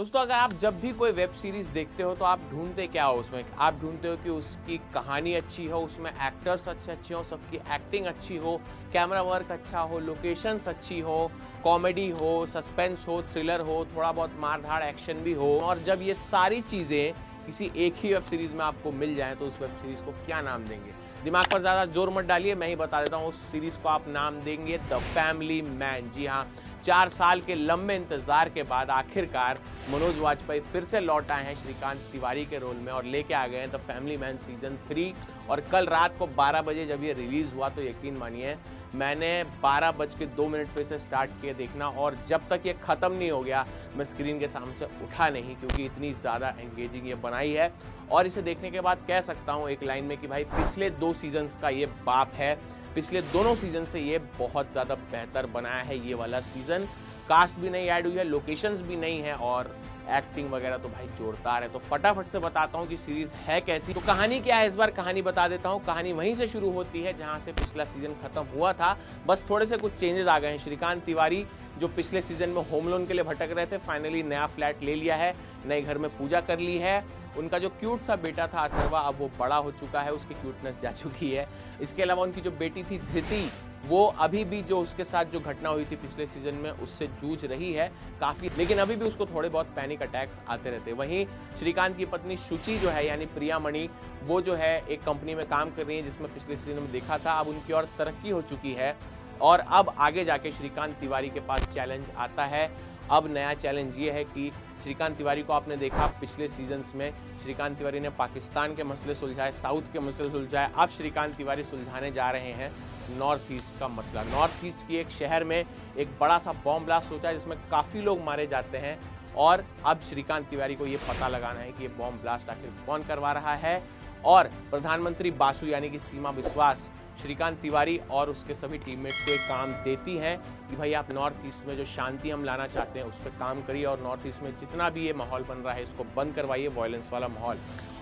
दोस्तों, अगर आप जब भी कोई वेब सीरीज देखते हो तो आप ढूंढते क्या हो उसमें? आप ढूंढते हो कि उसकी कहानी अच्छी हो, उसमें एक्टर्स अच्छे हो, सबकी एक्टिंग अच्छी हो, कैमरा वर्क अच्छा हो, लोकेशंस अच्छी हो, कॉमेडी हो, सस्पेंस हो, थ्रिलर हो, थोड़ा बहुत मारधाड़ एक्शन भी हो। और जब ये सारी चीज़ें किसी एक ही वेब सीरीज में आपको मिल जाएं तो उस वेब सीरीज को क्या नाम देंगे? दिमाग पर ज़्यादा जोर मत डालिए, मैं ही बता देता हूँ। उस सीरीज को आप नाम देंगे द फैमिली मैन। जी हाँ, 4 साल के लंबे इंतजार के बाद आखिरकार मनोज वाजपेयी फिर से लौट आए हैं श्रीकांत तिवारी के रोल में और लेके आ गए हैं द फैमिली मैन सीजन 3। और कल रात को 12 बजे जब ये रिलीज हुआ तो यकीन मानिए मैंने 12:02 पे से स्टार्ट किया देखना, और जब तक ये खत्म नहीं हो गया मैं स्क्रीन के सामने से उठा नहीं, क्योंकि इतनी ज़्यादा एंगेजिंग ये बनाई है। और इसे देखने के बाद कह सकता हूँ एक लाइन में कि भाई पिछले 2 सीजन्स का ये बाप है। पिछले दोनों सीजन से ये बहुत ज़्यादा बेहतर बनाया है ये वाला सीजन। कास्ट भी नहीं ऐड हुई है, लोकेशंस भी नहीं है, और एक्टिंग वगैरह तो भाई जोरदार है। तो फटाफट से बताता हूँ कि सीरीज है कैसी। तो कहानी क्या है, इस बार कहानी बता देता हूँ। कहानी वहीं से शुरू होती है जहाँ से पिछला सीजन खत्म हुआ था, बस थोड़े से कुछ चेंजेस आ गए हैं। श्रीकांत तिवारी जो पिछले सीजन में होम लोन के लिए भटक रहे थे, फाइनली नया फ्लैट ले लिया है, नए घर में पूजा कर ली है। उनका जो क्यूट सा बेटा था अथर्वा, अब वो बड़ा हो चुका है, उसकी क्यूटनेस जा चुकी है। इसके अलावा उनकी जो बेटी थी धृति, वो अभी भी जो उसके साथ जो घटना हुई थी पिछले सीजन में उससे जूझ रही है काफ़ी, लेकिन अभी भी उसको थोड़े बहुत पैनिक अटैक्स आते रहते हैं। वहीं श्रीकांत की पत्नी शुचि जो है यानी प्रिया मणि, वो जो है एक कंपनी में काम कर रही है जिसमें पिछले सीजन में देखा था। अब उनकी और तरक्की हो चुकी है और अब आगे जाके श्रीकांत तिवारी के पास चैलेंज आता है। अब नया चैलेंज ये है कि श्रीकांत तिवारी को आपने देखा पिछले सीजन्स में, श्रीकांत तिवारी ने पाकिस्तान के मसले सुलझाए, साउथ के मसले सुलझाए। अब श्रीकांत तिवारी सुलझाने जा रहे हैं नॉर्थ ईस्ट का मसला। नॉर्थ ईस्ट की एक शहर में एक बड़ा सा बॉम्ब ब्लास्ट होता है जिसमें काफ़ी लोग मारे जाते हैं, और अब श्रीकांत तिवारी को ये पता लगाना है कि ये बॉम्ब ब्लास्ट आखिर कौन करवा रहा है। और प्रधानमंत्री बासु यानी कि सीमा विश्वास श्रीकांत तिवारी और उसके सभी टीममेट्स को एक काम देती हैं कि भाई आप नॉर्थ ईस्ट में जो शांति हम लाना चाहते हैं उस पर काम करिए, और नॉर्थ ईस्ट में जितना भी ये माहौल बन रहा है इसको बंद करवाइए, वायलेंस वाला माहौल।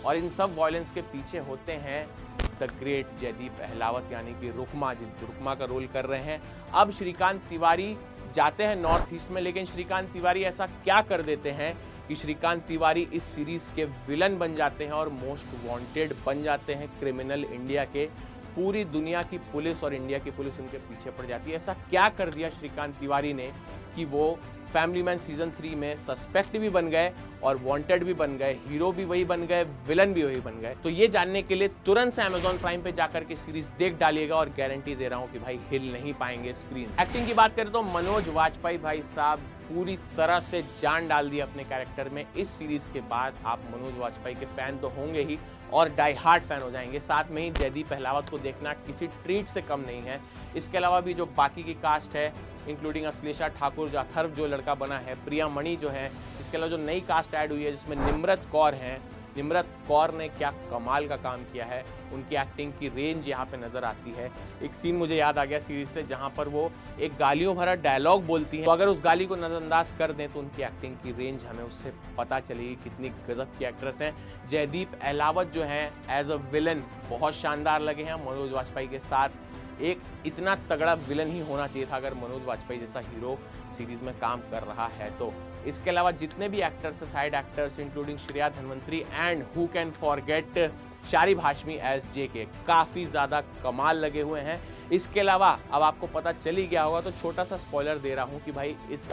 और इन सब वायलेंस के पीछे होते हैं द ग्रेट जयदीप अहलावत यानी कि रुकमा, जिन रुकमा का रोल कर रहे हैं। अब श्रीकांत तिवारी जाते हैं नॉर्थ ईस्ट में, लेकिन श्रीकांत तिवारी ऐसा क्या कर देते हैं कि श्रीकांत तिवारी इस सीरीज के विलन बन जाते हैं और मोस्ट वांटेड बन जाते हैं क्रिमिनल इंडिया के। पूरी दुनिया की पुलिस और इंडिया की पुलिस उनके पीछे पड़ जाती है। ऐसा क्या कर दिया श्रीकांत तिवारी ने कि वो फैमिली मैन सीजन 3 में सस्पेक्ट भी बन गए और वांटेड भी बन गए, हीरो भी वही बन गए, विलन भी वही बन गए। तो ये जानने के लिए तुरंत से Amazon प्राइम पे जाकर के सीरीज देख डालिएगा, और गारंटी दे रहा हूँ कि भाई हिल नहीं पाएंगे स्क्रीन। एक्टिंग की बात करें तो मनोज वाजपेयी भाई साहब पूरी तरह से जान डाल दी अपने कैरेक्टर में। इस सीरीज के बाद आप मनोज वाजपेयी के फैन तो होंगे ही और डाई हार्ड फैन हो जाएंगे। साथ में ही जयदीप अहलावत को देखना किसी ट्रीट से कम नहीं है। इसके अलावा भी जो बाकी की कास्ट है इंक्लूडिंग अश्लेषा ठाकुर, जो अथर्व जो लड़का बना है, प्रिया मणि जो है, इसके अलावा जो नई कास्ट ऐड हुई है जिसमें निम्रत कौर हैं, निम्रत कौर ने क्या कमाल का काम किया है। उनकी एक्टिंग की रेंज यहाँ पे नज़र आती है। एक सीन मुझे याद आ गया सीरीज से जहाँ पर वो एक गालियों भरा डायलॉग बोलती हैं, तो अगर उस गाली को नज़रअंदाज कर दें तो उनकी एक्टिंग की रेंज हमें उससे पता चलेगी कितनी गजब की एक्ट्रेस हैं। जयदीप अहलावत जो हैं एज अ विलन बहुत शानदार लगे हैं। मनोज वाजपेयी के साथ एक इतना तगड़ा विलन ही होना चाहिए था अगर मनोज वाजपेयी जैसा हीरो सीरीज में काम कर रहा है तो। इसके अलावा जितने भी actors, side actors including Shreya Dhanvantari and who can forget Sharib Hashmi as JK, काफ़ी ज़्यादा कमाल लगे हुए हैं। इसके अलावा अब आपको पता चल ही गया होगा तो छोटा सा स्पॉइलर दे रहा हूँ कि भाई इस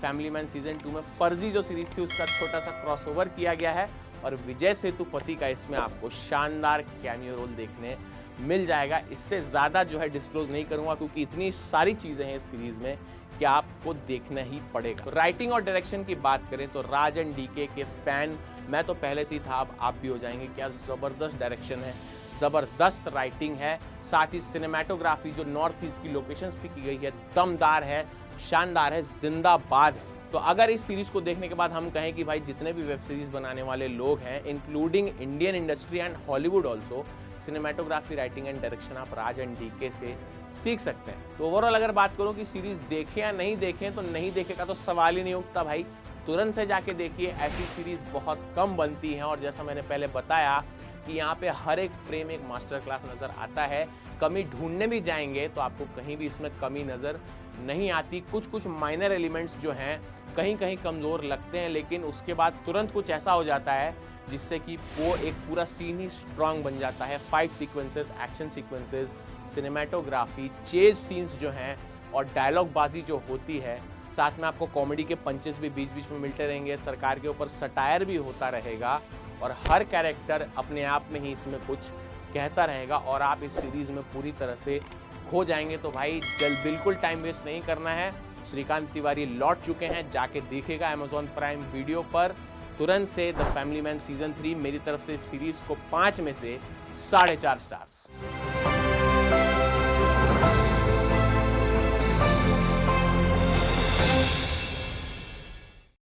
फैमिली मैन सीजन 2 में फर्जी जो सीरीज थी उसका छोटा सा क्रॉसओवर किया गया है, और विजय सेतुपति का इसमें आपको शानदार कैमियो रोल देखने मिल जाएगा। इससे ज़्यादा जो है डिस्क्लोज नहीं करूँगा क्योंकि इतनी सारी चीज़ें हैं इस सीरीज़ में कि आपको देखना ही पड़ेगा। तो राइटिंग और डायरेक्शन की बात करें तो राज एंड डीके के फैन मैं तो पहले से ही था, अब आप भी हो जाएंगे। क्या ज़बरदस्त डायरेक्शन है, ज़बरदस्त राइटिंग है, साथ ही सिनेमाटोग्राफी जो नॉर्थ ईस्ट की लोकेशंस पे की गई है दमदार है, शानदार है, जिंदाबाद है। तो अगर इस सीरीज को देखने के बाद हम कहें कि भाई जितने भी वेब सीरीज बनाने वाले लोग हैं including Indian industry and Hollywood also, cinematography, writing and direction आप राज एंड डीके से सीख सकते हैं। तो ओवरऑल अगर बात करूं कि सीरीज देखें या नहीं देखें, तो नहीं देखे का तो सवाल ही नहीं उठता भाई, तुरंत से जाके देखिए। ऐसी सीरीज बहुत कम बनती हैं और जैसा मैंने पहले बताया कि यहाँ पे हर एक फ्रेम एक मास्टर क्लास नज़र आता है। कमी ढूंढने भी जाएंगे तो आपको कहीं भी इसमें कमी नज़र नहीं आती। कुछ कुछ माइनर एलिमेंट्स जो हैं कहीं कहीं कमज़ोर लगते हैं, लेकिन उसके बाद तुरंत कुछ ऐसा हो जाता है जिससे कि वो एक पूरा सीन ही स्ट्रांग बन जाता है। Fight sequences, action sequences, cinematography, chase scenes जो हैं और डायलॉग बाजी जो होती है, साथ में आपको कॉमेडी के पंचेस भी बीच बीच में मिलते रहेंगे, सरकार के ऊपर सटायर भी होता रहेगा और हर कैरेक्टर अपने आप में ही इसमें कुछ कहता रहेगा और आप इस सीरीज़ में पूरी तरह से खो जाएंगे। तो भाई बिल्कुल टाइम वेस्ट नहीं करना है। श्रीकांत तिवारी लौट चुके हैं, जाके देखेगा अमेजॉन प्राइम वीडियो पर तुरंत से द फैमिली मैन सीजन 3। मेरी तरफ से इस सीरीज़ को 5 में से 4.5 स्टार्स।